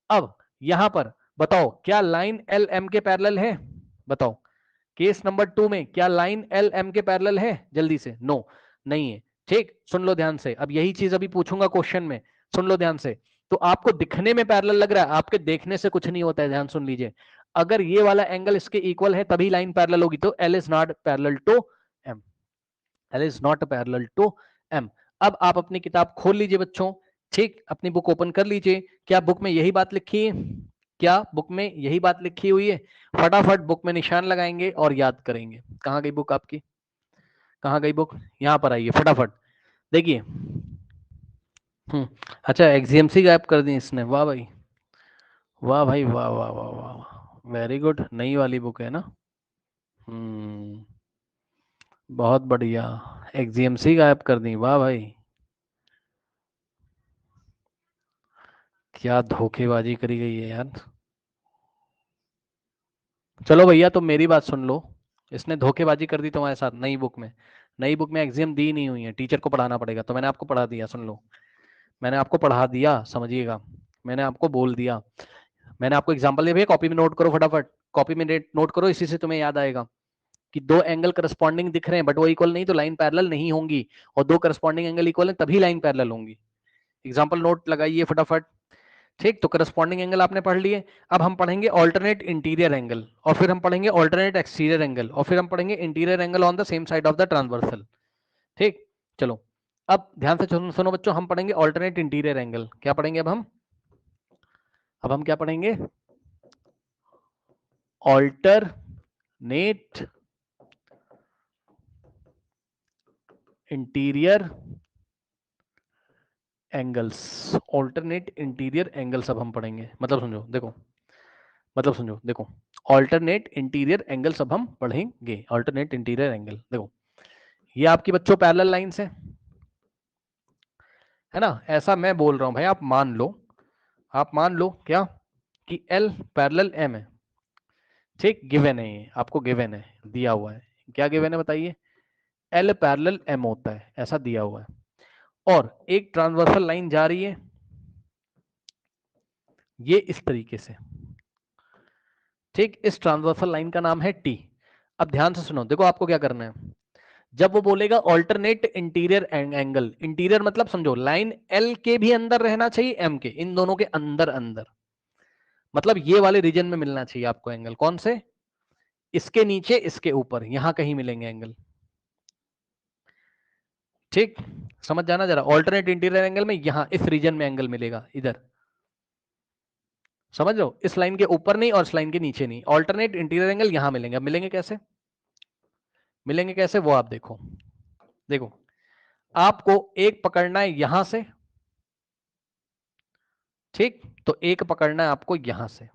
अब यहां पर बताओ, क्या लाइन एल एम के पैरेलल है, बताओ। केस नंबर 2 में क्या लाइन एल एम के पैरेलल है, जल्दी से। नो, नहीं है। ठीक, सुन लो ध्यान से, अब यही चीज अभी पूछूंगा क्वेश्चन में, सुन लो ध्यान से। तो आपको दिखने में पैरेलल लग रहा है, आपके देखने से कुछ नहीं होता है, ध्यान सुन लीजिए। अगर ये वाला एंगल इसके इक्वल है तभी लाइन पैरेलल होगी, तो L is not parallel to M, L is not parallel to M. अब आप अपनी किताब खोल लीजिए बच्चों, ठीक, अपनी बुक ओपन कर लीजिए। क्या बुक में यही बात लिखी है? क्या बुक में यही बात लिखी हुई है? फटाफट बुक में निशान लगाएंगे और याद करेंगे। कहाँ गई बुक आपकी, कहाँ गई बुक? यहाँ पर आइए फटाफट, देखिए। अच्छा, एक्सएमसी गायब कर दी इसने, वाह भाई, वाह भाई, वाह वाह वाह वाह, वेरी गुड। नई वाली बुक है ना? बहुत बढ़िया, एक्सएमसी गायब कर दी, वाह भाई, क्या धोखेबाजी करी गई है यार। चलो भैया, तुम मेरी बात सुन लो, इसने धोखेबाजी कर दी तुम्हारे साथ। नई बुक में, नई बुक में एग्जाम दी नहीं हुई है, टीचर को पढ़ाना पड़ेगा। तो मैंने आपको पढ़ा दिया, सुन लो, मैंने आपको पढ़ा दिया, समझिएगा, मैंने आपको बोल दिया। मैंने आपको एग्जांपल दिया भैया, कॉपी में नोट करो फटाफट, कॉपी में नोट करो, इसी से तुम्हें याद आएगा कि दो एंगल करस्पॉन्डिंग दिख रहे हैं बट वो इक्वल नहीं, तो लाइन पैरेलल नहीं होंगी, और दो करस्पॉन्डिंग एंगल इक्वल है तभी लाइन पैरेलल होंगी। एग्जांपल नोट लगाइए फटाफट। ठीक, तो करस्पॉन्डिंग एंगल आपने पढ़ लिए। अब हम पढ़ेंगे ऑल्टरनेट इंटीरियर एंगल, और फिर हम पढ़ेंगे ऑल्टरनेट एक्सटीरियर एंगल, और फिर हम पढ़ेंगे interior angle on the same side of the transversal. ठीक, चलो अब ध्यान से सुनो बच्चों, हम पढ़ेंगे ऑल्टरनेट इंटीरियर एंगल। क्या पढ़ेंगे अब हम क्या पढ़ेंगे? Alternate interior angles, alternate interior angles अब हम पढ़ेंगे। मतलब समझो, देखो, मतलब समझो, देखो, ऑल्टरनेट इंटीरियर एंगल्स अब हम पढ़ेंगे। ऑल्टरनेट इंटीरियर एंगल, देखो, ये आपकी बच्चों पैरेलल लाइंस है ना? ऐसा मैं बोल रहा हूं भाई, आप मान लो, आप मान लो क्या, कि L पैरेलल M है। ठीक, गिवन है, ये आपको गिवन है, दिया हुआ है। क्या गिवन है बताइए? L पैरेलल M होता है, ऐसा दिया हुआ है। और एक ट्रांसवर्सल लाइन जा रही है ये इस तरीके से। ठीक, इस ट्रांसवर्सल लाइन का नाम है T। अब ध्यान से सुनो, देखो आपको क्या करना है। जब वो बोलेगा ऑल्टरनेट इंटीरियर एंगल, इंटीरियर मतलब समझो लाइन L के भी अंदर रहना चाहिए, M के, इन दोनों के अंदर अंदर, मतलब ये वाले रीजन में मिलना चाहिए आपको एंगल। कौन से? इसके नीचे, इसके ऊपर, यहां कहीं मिलेंगे एंगल। ठीक, समझ जाना जरा, ऑल्टरनेट इंटीरियर एंगल में यहां इस रीजन में एंगल मिलेगा, इधर, समझ लो, इस लाइन के ऊपर नहीं और इस लाइन के नीचे नहीं, ऑल्टरनेट इंटीरियर एंगल यहां मिलेंगे। अब मिलेंगे कैसे? मिलेंगे कैसे वो आप देखो, देखो, आपको एक पकड़ना है यहां से, ठीक, तो एक पकड़ना है आपको यहां से,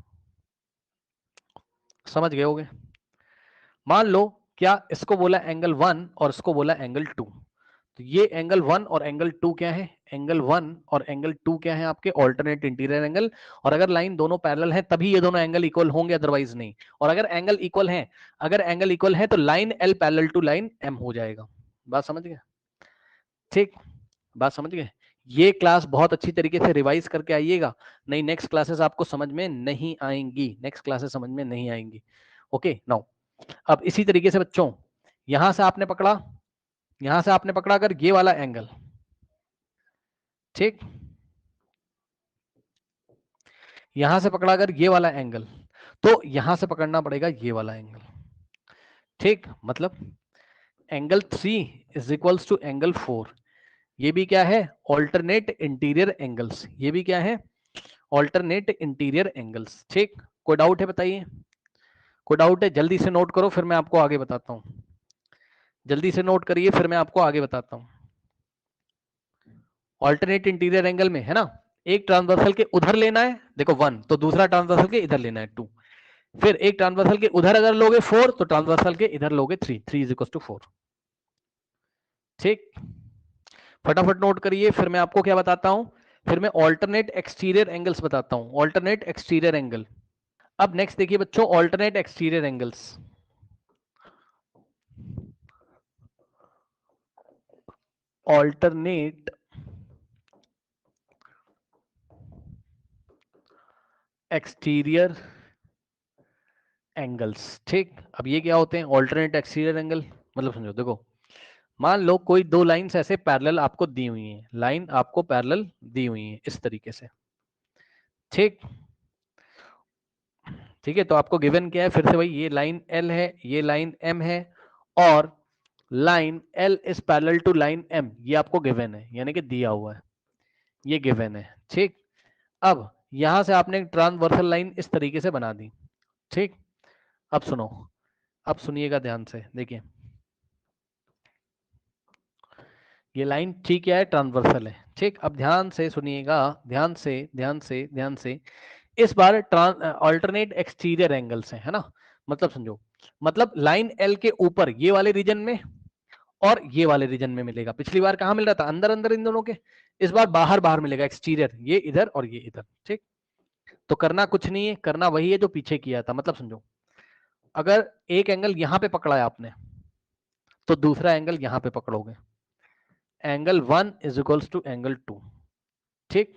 समझ गए होगे? मान लो, क्या इसको बोला एंगल 1 और इसको बोला एंगल 2, तो ये एंगल 1 और एंगल 2 क्या है? एंगल 1 और एंगल 2 क्या है आपके? Alternate interior angle. और अगर लाइन दोनों पैरेलल है तभी ये दोनों एंगल इक्वल होंगे, अदरवाइज नहीं। और अगर एंगल इक्वल है, अगर एंगल इक्वल है तो line L parallel to line M हो जाएगा। बात समझ गए? ठीक, बात समझ गए? ये क्लास बहुत अच्छी तरीके से रिवाइज करके आइएगा, नहीं नेक्स्ट क्लासेस आपको समझ में नहीं आएंगी, नेक्स्ट क्लासेस समझ में नहीं आएंगी। ओके, नाउ अब इसी तरीके से बच्चों, यहां से आपने पकड़ा, यहां से आपने पकड़ा अगर ये वाला एंगल, ठीक, यहां से पकड़ा अगर ये वाला एंगल, तो यहां से पकड़ना पड़ेगा ये वाला एंगल। ठीक, मतलब angle 3 is equals to angle 4। ये भी क्या है? Alternate interior angles. ये भी क्या है? Alternate interior angles. ठीक, कोई डाउट है बताइए? कोई डाउट है? जल्दी से नोट करो, फिर मैं आपको आगे बताता हूं। जल्दी से नोट करिए, फिर मैं आपको आगे बताता हूं। ऑल्टरनेट इंटीरियर एंगल में है ना, एक ट्रांसवर्सल के उधर लेना है, देखो 1, तो दूसरा ट्रांसवर्सल के इधर लेना है 2, फिर एक ट्रांसवर्सल के उधर अगर लोगे 4, तो ट्रांसवर्सल के इधर लोगे 3, 3 इज इक्वल टू 4। ठीक, फटाफट नोट करिए, फिर मैं आपको क्या बताता हूं, फिर मैं ऑल्टरनेट एक्सटीरियर एंगल्स बताता हूं, ऑल्टरनेट एक्सटीरियर एंगल। अब नेक्स्ट देखिए बच्चों, alternate exterior angles. Alternate exterior angles. ठीक, अब ये क्या होते हैं ऑल्टरनेट एक्सटीरियर एंगल, मतलब समझो, देखो मान लो कोई दो लाइंस ऐसे पैरेलल आपको दी हुई हैं, लाइन आपको पैरेलल दी हुई है इस तरीके से। ठीक, ठीक है, तो आपको गिवन क्या है, फिर से भाई ये लाइन L है, ये लाइन M है, और line L is parallel to line M, ये आपको गिवन है, यानी कि दिया हुआ है, ये गिवन है। ठीक, अब यहां से आपने ट्रांसवर्सल लाइन इस तरीके से बना दी। ठीक, अब सुनो, अब सुनिएगा ध्यान से, देखिए ये लाइन ठीक क्या है, ट्रांसवर्सल है। ठीक, अब ध्यान से सुनिएगा, ध्यान से ध्यान से ध्यान से, इस बार अल्टरनेट एक्सटीरियर एंगल्स है ना, मतलब समझो, मतलब लाइन एल के ऊपर ये वाले रीजन में और ये वाले रीजन में मिलेगा। पिछली बार कहां मिल रहा था, अंदर अंदर इन दोनों के, इस बार बाहर बाहर मिलेगा एक्सटीरियर, ये इधर और ये इधर। ठीक, तो करना कुछ नहीं है, करना वही है जो पीछे किया था, मतलब समझो अगर एक एंगल यहां पे पकड़ा है आपने, तो दूसरा एंगल यहां पे पकड़ोगे, angle 1 is equals to angle 2। ठीक,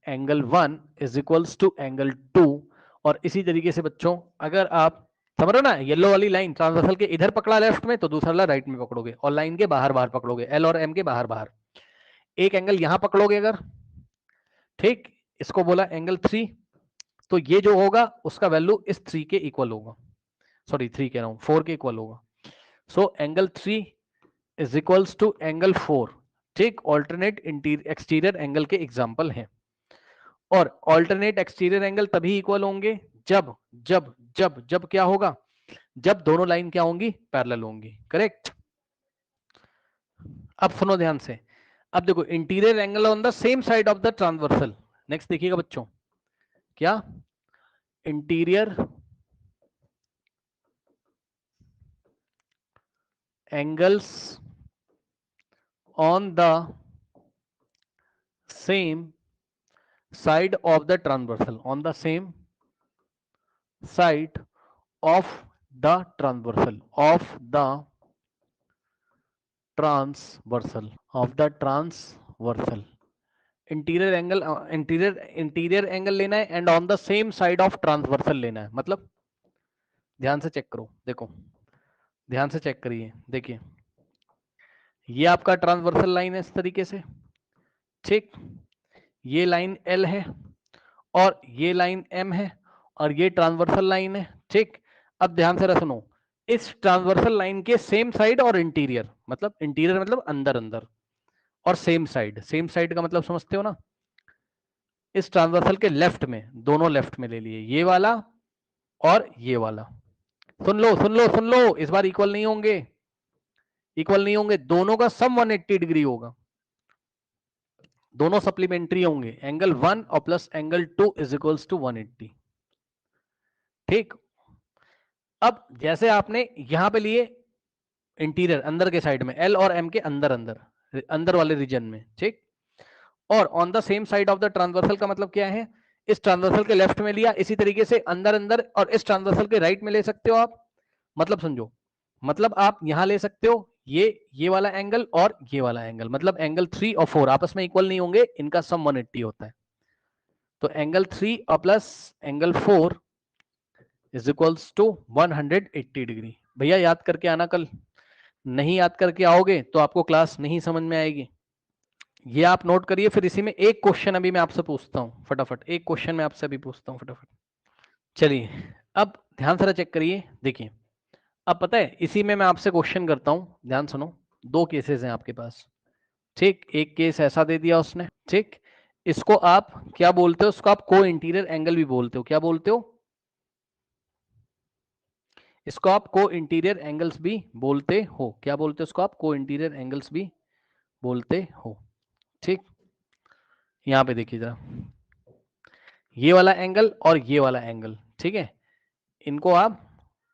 angle 1 is equals to angle 2, और इसी तरीके से बच्चों अगर आप समझ रहे हो ना, येलो वाली लाइन ट्रांसवर्सल के इधर पकड़ा लेफ्ट में, तो दूसरा वाला राइट में पकड़ोगे, और लाइन के बाहर बाहर पकड़ोगे, एल और एम के बाहर बाहर। एक एंगल यहां पकड़ोगे अगर, ठीक, इसको बोला एंगल 3, तो ये जो होगा उसका वैल्यू इस 3 के इक्वल होगा, सॉरी 3 कह रहा हूं, 4 के इक्वल होगा। So angle 3 is equals to angle 4। ठीक, ऑल्टरनेट एक्सटीरियर एंगल के एग्जाम्पल हैं, और ऑल्टरनेट एक्सटीरियर एंगल तभी इक्वल होंगे जब जब जब जब क्या होगा, जब दोनों लाइन क्या होंगी, पैरेलल होंगी। करेक्ट, अब सुनो ध्यान से, अब देखो interior angle on the same side of the transversal. Next देखिएगा बच्चों, क्या interior angles on the same side of the transversal, on the same side of the transversal, of the transversal, of the transversal, interior angle लेना है, and on the same side of transversal लेना है। मतलब ध्यान से check करो, देखो ध्यान से चेक करिए, देखिए ये आपका ट्रांसवर्सल लाइन है इस तरीके से। ठीक, ये लाइन एल है और ये लाइन एम है, और ये ट्रांसवर्सल लाइन है। ठीक, अब ध्यान से सुनो, इस ट्रांसवर्सल लाइन के सेम साइड और इंटीरियर मतलब अंदर अंदर, और सेम साइड, सेम साइड का मतलब समझते हो ना, इस ट्रांसवर्सल के लेफ्ट में, दोनों लेफ्ट में ले लिए, ये वाला और ये वाला। सुन लो सुन लो सुन लो, इस बार इक्वल नहीं होंगे, इक्वल नहीं होंगे, दोनों का सम 180 डिग्री होगा, दोनों सप्लीमेंट्री होंगे, एंगल 1 और plus angle 2 is equals to 180। ठीक, अब जैसे आपने यहां पे लिए इंटीरियर अंदर के साइड में, एल और एम के अंदर अंदर अंदर वाले रीजन में। ठीक, और on the same side of the transversal का मतलब क्या है, इस ट्रांसवर्सल के लेफ्ट में लिया, इसी तरीके से अंदर अंदर, और इस ट्रांसवर्सल के राइट में ले सकते हो आप। मतलब समझो, मतलब आप यहां ले सकते हो ये वाला एंगल और ये वाला एंगल, मतलब एंगल 3 और 4 आपस में इक्वल नहीं होंगे, इनका सम 180 होता है। तो एंगल 3 और plus angle 4 is equals to 180 degree. भैया याद करके आना, कल नहीं याद करके आओगे तो आपको क्लास नहीं समझ में आएगी। ये आप नोट करिए, फिर इसी में एक क्वेश्चन अभी मैं आपसे पूछता हूं फटाफट, एक क्वेश्चन मैं आपसे अभी पूछता हूं फटाफट। चलिए, अब ध्यान से चेक करिए, देखिए अब पता है इसी में मैं आपसे क्वेश्चन करता हूं, ध्यान सुनो, दो केसेस हैं आपके पास। ठीक, एक केस ऐसा दे दिया उसने। ठीक, इसको आप क्या बोलते हो, उसको आप को इंटीरियर एंगल भी बोलते हो, क्या बोलते हो, इसको आप को इंटीरियर एंगल्स भी बोलते हो। क्या बोलते हो इसको आप? को इंटीरियर एंगल्स भी बोलते हो। ठीक, यहां पे देखिए जरा, ये वाला एंगल और ये वाला एंगल, ठीक है, इनको आप,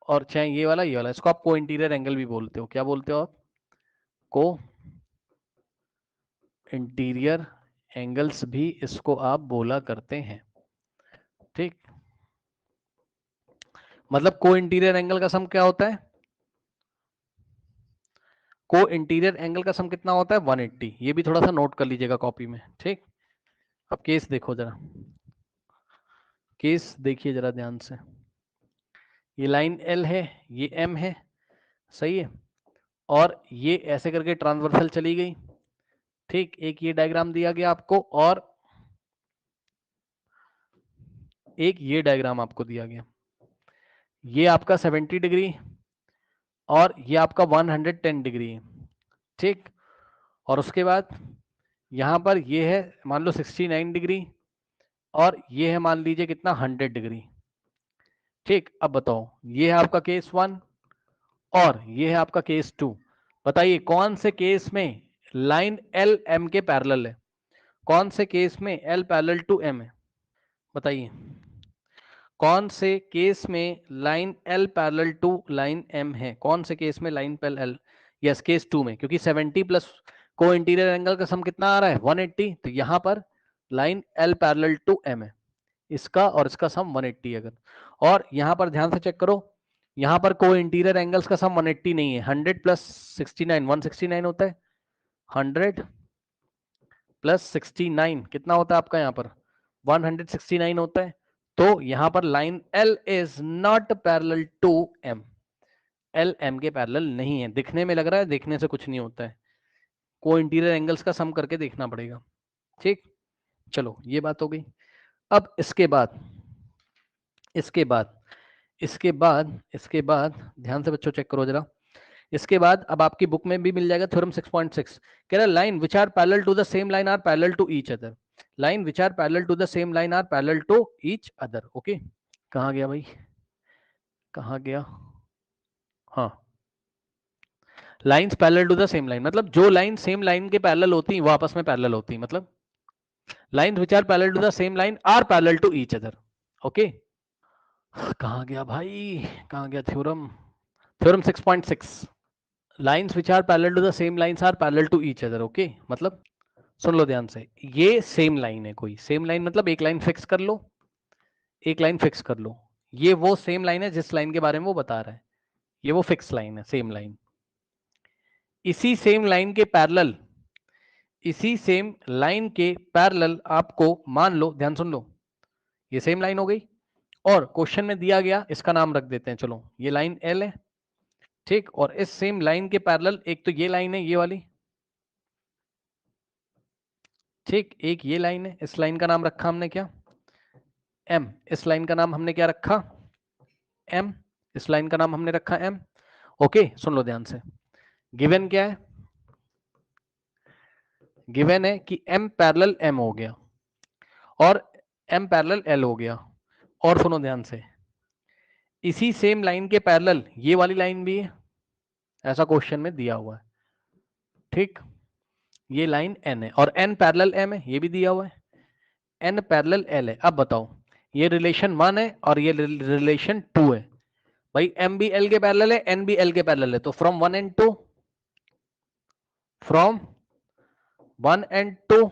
और चाहे ये वाला, इसको आप को इंटीरियर एंगल भी बोलते हो। क्या बोलते हो आप? को इंटीरियर एंगल्स भी इसको आप बोला करते हैं। ठीक, मतलब को इंटीरियर एंगल का सम क्या होता है? को इंटीरियर एंगल का सम कितना होता है? 180। ये भी थोड़ा सा नोट कर लीजिएगा कॉपी में। ठीक, अब केस देखो जरा, केस देखिए जरा ध्यान से। ये लाइन एल है, ये एम है, सही है, और ये ऐसे करके ट्रांसवर्सल चली गई। ठीक, एक ये डायग्राम दिया गया आपको, और एक ये डायग्राम आपको दिया गया। ये आपका 70 डिग्री और ये आपका 110 डिग्री है। ठीक, और उसके बाद यहां पर ये है मान लो 69 डिग्री, और ये है मान लीजिए कितना, 100 डिग्री। ठीक, अब बताओ, ये है आपका केस 1 और ये है आपका केस 2। बताइए कौन से केस में लाइन एल एम के पैरेलल है? कौन से केस में एल पैरेलल टू एम है? बताइए कौन से केस में line L parallel to line M है? कौन से केस में लाइन पैरेलल? यस, केस 2 में, क्योंकि 70 प्लस को इंटीरियर एंगल का सम कितना आ रहा है? 180। तो यहां पर line L parallel to M है, इसका और इसका सम 180। अगर, और यहां पर ध्यान से चेक करो, यहां पर को इंटीरियर एंगल्स का सम 180 नहीं है, 100 प्लस 69 169 होता है। 100 प्लस 69 कितना होता है आपका? यहाँ पर 169 होता है। तो यहां पर line L is not parallel to M. L M के पैरेलल नहीं है। दिखने में लग रहा है, देखने से कुछ नहीं होता है, को इंटीरियर एंगल्स का सम करके देखना पड़ेगा। ठीक, चलो ये बात हो गई। अब इसके बाद, इसके बाद इसके बाद इसके बाद ध्यान से बच्चों चेक करो जरा। इसके बाद अब आपकी बुक में भी मिल जाएगा थ्योरम 6.6। कह रहा line which are parallel to the same line are parallel to each other. Line which are parallel to the same line are parallel to each other. Okay, कहाँ गया भाई, कहाँ गया? हाँ, lines parallel to the same line, मतलब जो line same line के parallel होती हैं वो आपस में पैरेलल होती हैं। मतलब lines which are parallel to the same line are parallel to each other. Okay, कहाँ गया भाई, कहाँ गया theorem? Theorem 6.6, lines which are parallel to the same lines are parallel to each other. Okay, मतलब सुन लो ध्यान से, ये सेम लाइन है, कोई सेम लाइन मतलब एक लाइन फिक्स कर लो, एक लाइन फिक्स कर लो। ये वो सेम लाइन है जिस लाइन के बारे में वो बता रहा है, ये वो फिक्स लाइन है, सेम लाइन। इसी सेम लाइन के पैरेलल, इसी सेम लाइन के पैरेलल आपको मान लो, ध्यान सुन लो, ये सेम लाइन हो गई, और क्वेश्चन में दिया गया, इसका नाम रख देते हैं, चलो ये लाइन एल है। ठीक, और इस सेम लाइन के पैरेलल एक तो ये लाइन है, ये वाली। ठीक, एक ये लाइन है, इस लाइन का नाम रखा हमने क्या? एम। इस लाइन का नाम हमने क्या रखा? एम। इस लाइन का नाम हमने रखा एम। ओके, सुन लो ध्यान से, गिवन क्या है? गिवन है कि एम पैरेलल एम हो गया और एम पैरेलल एल हो गया। और सुनो ध्यान से, इसी सेम लाइन के पैरेलल ये वाली लाइन भी है, ऐसा क्वेश्चन में दिया हुआ है। ठीक, ये लाइन एन है और एन पैरेलल एम है, ये भी दिया हुआ है, एन पैरेलल एल है। अब बताओ, ये रिलेशन 1 है और ये रिलेशन 2 है। भाई एम भी एल के पैरेलल है, एन भी एल के पैरेलल है, तो from 1 and 2, from 1 and 2,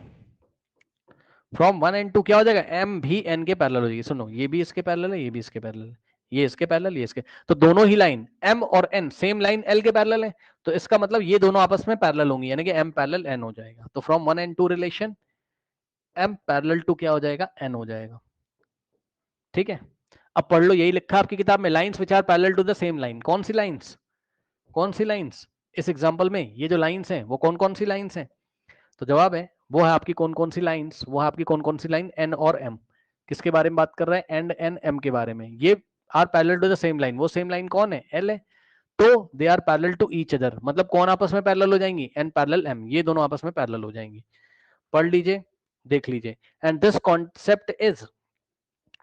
from 1 and 2 क्या हो जाएगा? एम भी एन के पैरेलल हो जाएगी। सुनो, ये भी इसके पैरेलल है, ये भी इसके पैरेलल है, ये इसके पैरेलल, ये इसके, तो दोनों ही लाइन एम और एन सेम लाइन एल के पैरेलल है, तो इसका मतलब ये दोनों आपस में पैरेलल होंगी, यानी कि एम पैरेलल एन हो जाएगा। तो from 1 and 2 relation M parallel to क्या हो जाएगा? एन हो जाएगा। ठीक है, अब पढ़ लो, यही लिखा आपकी किताब में, lines which are parallel to the same line. कौन सी लाइंस? कौन सी लाइंस? इस एग्जांपल में ये जो लाइंस हैं वो कौन कौन सी लाइंस हैं? तो जवाब है वो है आपकी कौन कौन सी लाइंस, वो है आपकी कौन कौन सी लाइन? एन और एम। किसके बारे में बात कर रहे हैं? एंड एन एम के बारे में। ये are parallel to the same line, वो सेम लाइन कौन है? एल है, तो they are parallel to each other, मतलब कौन आपस में पैरेलल हो जाएंगी? एन पैरेलल एम, ये दोनों आपस में पैरेलल हो जाएंगी। पढ़ लीजिए, देख लीजिए। And this concept is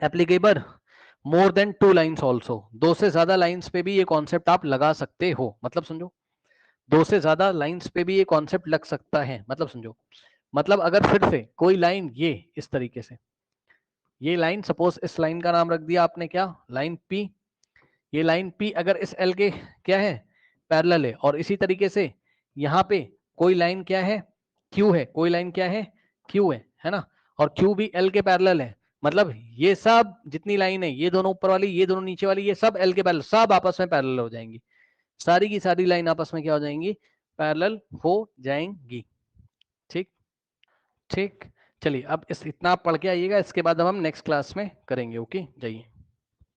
applicable more than 2 lines also, 2 से ज्यादा लाइन्स पे भी ये कॉन्सेप्ट आप लगा सकते हो, मतलब समझो 2 से ज्यादा लाइन्स पे भी ये कॉन्सेप्ट लग सकता है, मतलब समझो। मतलब अगर फिर से कोई लाइन ये इस तरीके से, ये लाइन सपोज इस लाइन का नाम रख दिया आपने क्या, लाइन पी, ये लाइन पी अगर इस एल के क्या है, पैरेलल है, और इसी तरीके से यहाँ पे कोई लाइन क्या है, क्यू है, कोई लाइन क्या है, क्यू है ना, और क्यू भी एल के पैरेलल है, मतलब ये सब जितनी लाइन है, ये दोनों ऊपर वाली, ये दोनों नीचे वाली, ये सब एल के पैरेलल, सब आपस में पैरेलल हो जाएंगी, सारी की सारी लाइन आपस में क्या हो जाएंगी, पैरेलल हो जाएंगी। ठीक, ठीक, चलिए अब इस इतना आप पढ़ के आइएगा, इसके बाद अब हम नेक्स्ट क्लास में करेंगे। ओके, जाइए।